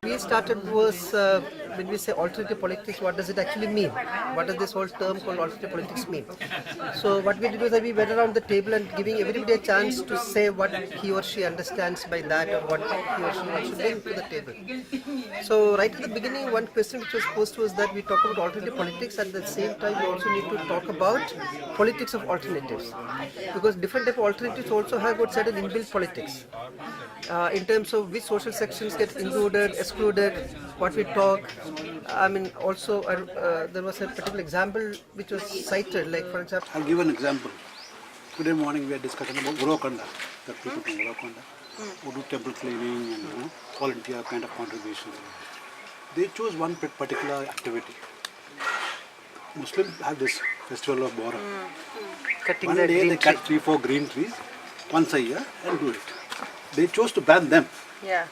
We started was when we say alternative politics, what does it actually mean? What does this whole term called alternative politics mean? So what we did was that we went around the table and giving everybody a chance to say what he or she understands by that or what he or she wants to bring to the table. So right at the beginning, one question which was posed was that we talk about alternative politics, at the same time we also need to talk about politics of alternatives, because different type of alternatives also have got certain inbuilt politics. In terms of which social sections get included, excluded, what we talk. I mean, also there was a particular example which was cited, like for example. I'll give an example. Today morning we are discussing about Urokonda, the people from Urokonda who do temple cleaning and volunteer kind of contributions. They chose one particular activity. Muslims have this festival of Bohram. One day they cut 3-4 green trees once a year and do it. They chose to ban them. Yeah.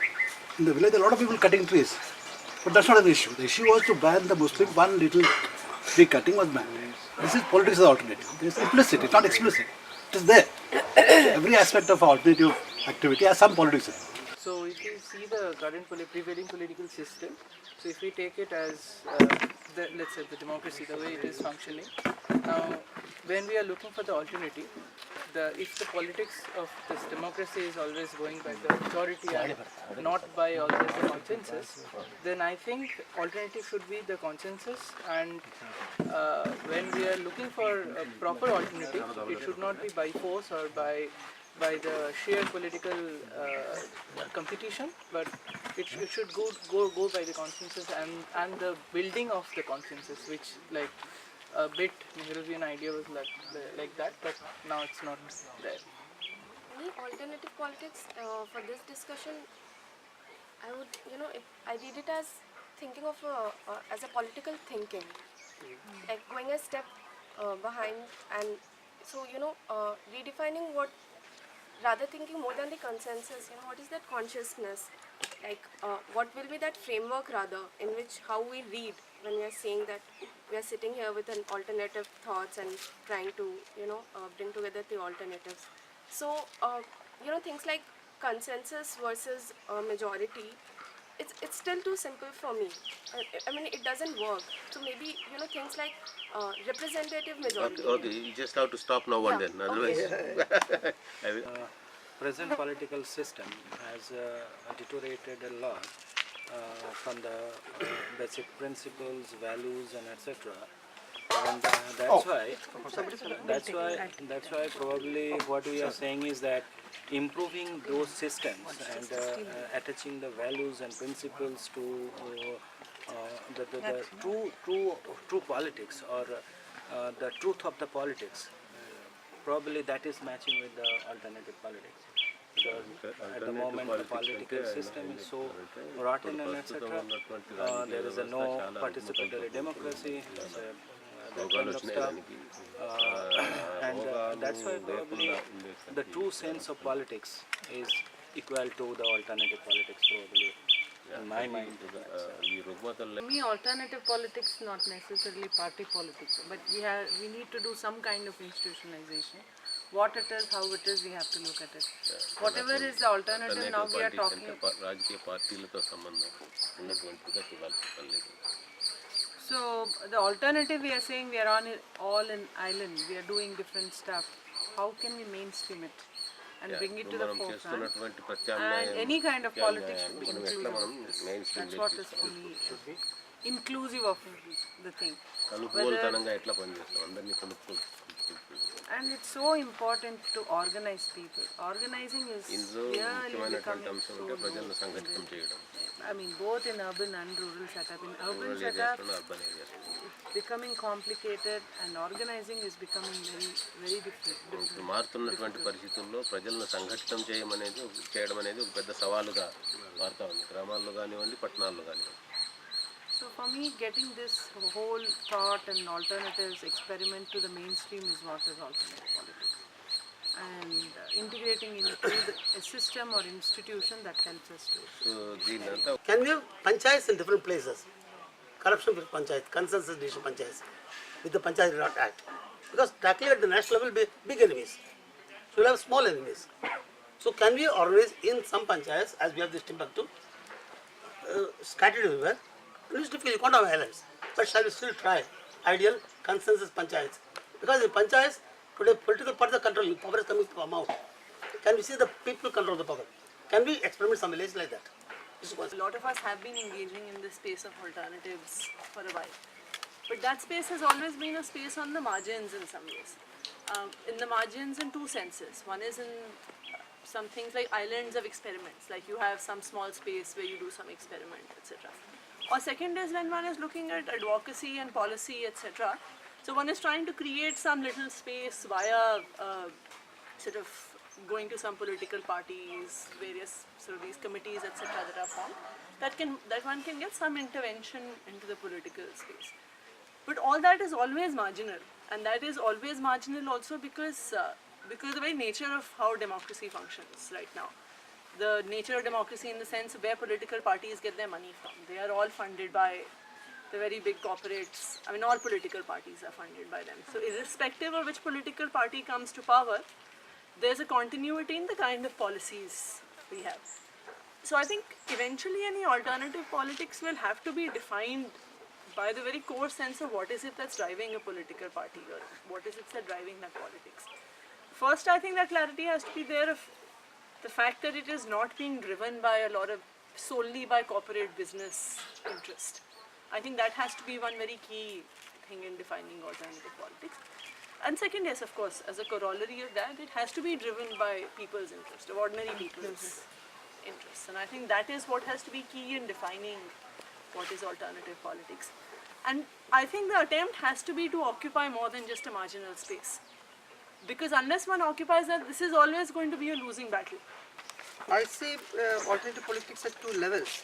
In the village, a lot of people cutting trees. But that's not an issue. The issue was to ban the Muslim, one little tree cutting was banned. This is politics of the alternative. It's implicit, it's not explicit. It is there. So every aspect of alternative activity has some politics in it. So if you see the current prevailing political system, so if we take it as, let's say the democracy, the way it is functioning, now when we are looking for the alternative, if the politics of this democracy is always going by the majority and not by always the consensus, then I think alternative should be the consensus, and when we are looking for a proper alternative, it should not be by force or by the sheer political competition, but it should go by the consensus and the building of the consensus, which like a bit Nehruvian idea was like that, but now it's not there. Any alternative politics for this discussion, I would, I read it as thinking of as a political thinking, like going a step behind, and so redefining what. Rather thinking more than the consensus, what is that consciousness? Like, what will be that framework rather, in which how we read when we are saying that we are sitting here with an alternative thoughts and trying to, bring together the alternatives. So, things like consensus versus majority, it's still too simple for me. I mean, it doesn't work. So maybe, things like representative majority. Okay, you just have to stop now and then, otherwise. Present political system has deteriorated a lot from the basic principles, values, and etc. And that's why probably what we are saying is that improving those systems and attaching the values and principles to the true politics, or the truth of the politics, probably that is matching with the alternative politics. Because at the moment the political system is so rotten and etc. There is a no participatory democracy, that kind of stuff, and that's why probably the true sense of politics is equal to the alternative politics, probably. In my mind, For me, alternative politics not necessarily party politics, but we need to do some kind of institutionalization. What it is, how it is, we have to look at it. Whatever is the alternative, now we are talking. So the alternative, we are saying we are all in island. We are doing different stuff. How can we mainstream it and bring it to the forefront? And any kind of politics should be inclusive. That's what is for me. Inclusive of the thing. And it's so important to organize people. Organizing is really becoming so, I mean, both in urban and rural setup. In urban setup, it's becoming complicated, and organizing is becoming very difficult. మారుతున్నటువంటి పరిస్థితుల్లో ప్రజలను సంఘటితం చేయడం అనేది ఒక పెద్ద సవాలుగా మారుతా ఉంది, గ్రామాల్లో కానివ్వండి, పట్టణాల్లో కానివ్వండి. So for me, getting this whole thought and alternatives experiment to the mainstream is what is alternative politics, and integrating into a system or institution that helps us to. Can we have panchayats in different places? Corruption with panchayat, consensus decision panchayats with the Panchayat Act. Because tackling at the national level will be big enemies. So we'll have small enemies. So can we organize in some panchayats, as we have this Timbuktu, scattered everywhere? It is difficult, you can't have islands. But shall we still try ideal consensus panchayats? Because in panchayats, today political parties are controlling, power is coming to come out. Can we see the people control the power? Can we experiment some village like that? This is one. A lot of us have been engaging in this space of alternatives for a while. But that space has always been a space on the margins in some ways. In the margins in two senses. One is in some things like islands of experiments, like you have some small space where you do some experiment, etc. Or second is when one is looking at advocacy and policy, etc. So one is trying to create some little space via sort of going to some political parties, various sort of these committees, etc. that are formed, that one can get some intervention into the political space. But all that is always marginal, and that is always marginal also because the very nature of how democracy functions right now. The nature of democracy in the sense of where political parties get their money from. They are all funded by the very big corporates. I mean, all political parties are funded by them. So irrespective of which political party comes to power, there's a continuity in the kind of policies we have. So I think eventually any alternative politics will have to be defined by the very core sense of what is it that's driving a political party, or what is it that's driving that politics. First, I think that clarity has to be there of the fact that it is not being driven by a lot of solely by corporate business interest. I think that has to be one very key thing in defining alternative politics. And second, yes, of course, as a corollary of that, it has to be driven by people's interest, of ordinary people's interests. And I think that is what has to be key in defining what is alternative politics. And I think the attempt has to be to occupy more than just a marginal space. Because unless one occupies that, this is always going to be a losing battle. I see alternative politics at two levels,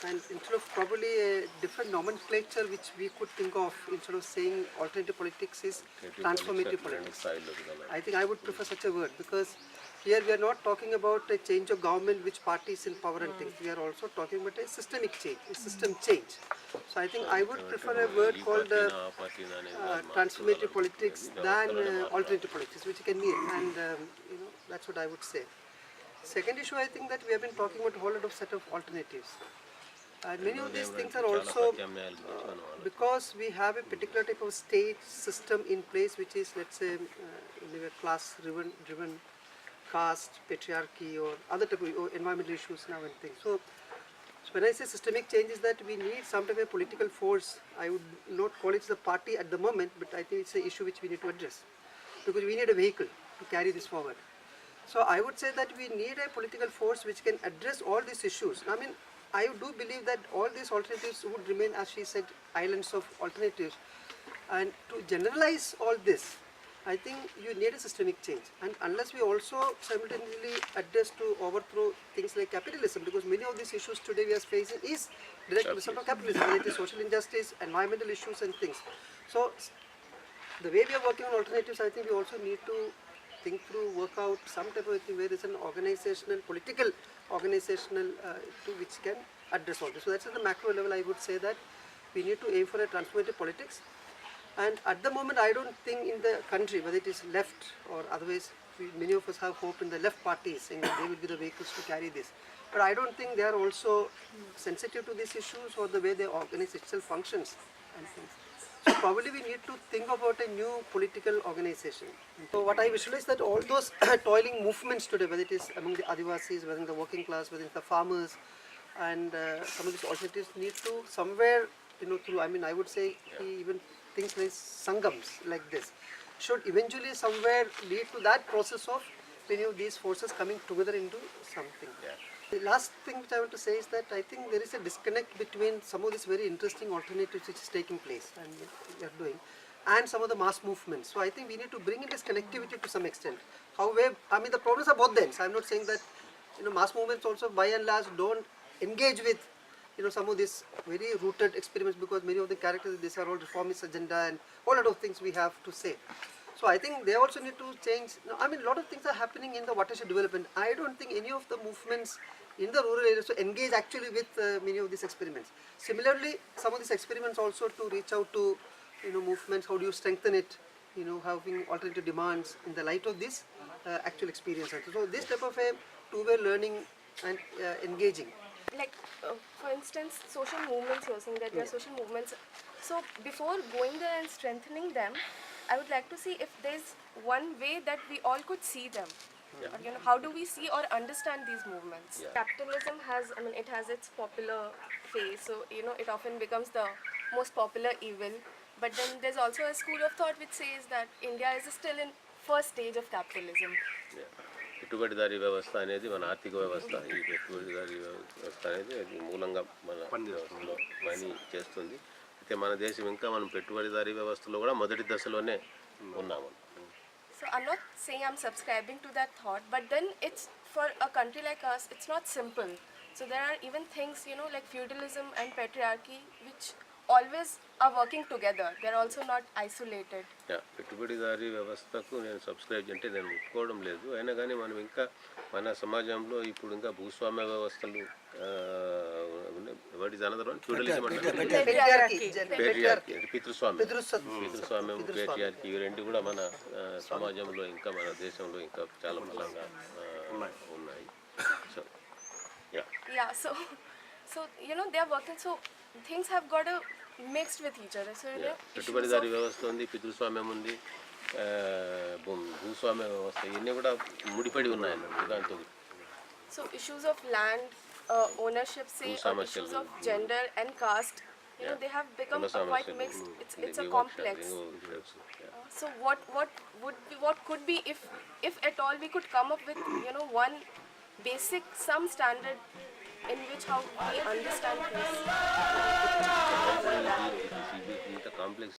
and instead of probably a different nomenclature which we could think of, instead of saying alternative politics is transformative politics. I think I would prefer such a word, because here we are not talking about a change of government which party is in power and things. We are also talking about a systemic change, a system change. So I think I would prefer a word called transformative politics than alternative politics, which can mean, and that's what I would say. Second issue, I think that we have been talking about a whole lot of set of alternatives. And many of these things are also because we have a particular type of state system in place which is, let's say, class driven, caste, patriarchy, or other type of environmental issues now and things. So when I say systemic change, is that we need some type of political force. I would not call it the party at the moment, but I think it's an issue which we need to address, because we need a vehicle to carry this forward. So I would say that we need a political force which can address all these issues. I mean, I do believe that all these alternatives would remain, as she said, islands of alternatives. And to generalize all this, I think you need a systemic change. And unless we also simultaneously address to overthrow things like capitalism, because many of these issues today we are facing is direct result of capitalism, whether it is social injustice, environmental issues and things. So the way we are working on alternatives, I think we also need to think through, work out some type of thing where there is an organizational, political organizational to which can address all this. So that's at the macro level. I would say that we need to aim for a transformative politics. And at the moment, I don't think in the country, whether it is left or otherwise, many of us have hope in the left parties, saying that they will be the vehicles to carry this. But I don't think they are also sensitive to these issues or the way the organization itself functions and things. So probably we need to think about a new political organization. So what I visualize that all those toiling movements today, whether it is among the Adivasis, whether in the working class, whether it's the farmers, and some of these alternatives need to somewhere, through, I mean, I would say even things like sangams like this should eventually somewhere lead to that process of many of these forces coming together into something. The last thing which I want to say is that I think there is a disconnect between some of these very interesting alternatives which is taking place and we are doing, and some of the mass movements. So I think we need to bring in this connectivity to some extent. However, I mean the problems are both ends. I'm not saying that mass movements also by and large don't engage with some of these very rooted experiments, because many of the characters, these are all reformist agenda and a whole lot of things we have to say. So I think they also need to change. I mean, a lot of things are happening in the watershed development. I don't think any of the movements in the rural areas to engage actually with many of these experiments. Similarly, some of these experiments also to reach out to movements, how do you strengthen it having alternative demands in the light of this actual experience. So this type of a two-way learning and engaging. Like for instance, social movements, you're saying that there are social movements. So before going there and strengthening them, I would like to see if there's one way that we all could see them. Or, how do we see or understand these movements? Capitalism has, it has its popular phase, so it often becomes the most popular evil. But then there's also a school of thought which says that India is still in first stage of capitalism. పెట్టుబడిదారీ వ్యవస్థ అనేది మన ఆర్థిక వ్యవస్థ. ఈ పెట్టుబడిదారీ వ్యవస్థ అనేది అది మూలంగా మన వ్యవస్థలో మనీ చేస్తుంది. అయితే మన దేశం ఇంకా మనం పెట్టుబడిదారీ వ్యవస్థలో కూడా మొదటి దశలోనే ఉన్నాము. So I'm not saying I'm subscribing to that thought, but then it's for a country like us, it's not simple. So there are even things, like feudalism and patriarchy, which always are working together. They're also not isolated. పెట్టుబడిదారీ వ్యవస్థకు నేను subscribe అంటే నేను ఒప్పుకోవడం లేదు. అయినా కానీ మనం ఇంకా మన సమాజంలో ఇప్పుడు ఇంకా భూస్వామ్య వ్యవస్థలు what is another one feudalism అంటే పితృస్వామ్యం పేట్రియార్కీ ఇవి రెండు కూడా మన సమాజంలో ఇంకా మన దేశంలో ఇంకా చాలా బలంగా ఉన్నాయి. So so they are working, so things have got a mixed with each other. So పెట్టుబడిదారీ వ్యవస్థ ఉంది, పితృస్వామ్యం ఉంది, భూస్వామ్య వ్యవస్థ, ఇవన్నీ కూడా ముడిపడి ఉన్నాయి దాంతో. So issues of land ownership, say, or issues of gender and caste, they have become quite mixed. It's a complex. So what could be, if at all we could come up with one basic, some standard in which how we understand things. ఇంత complex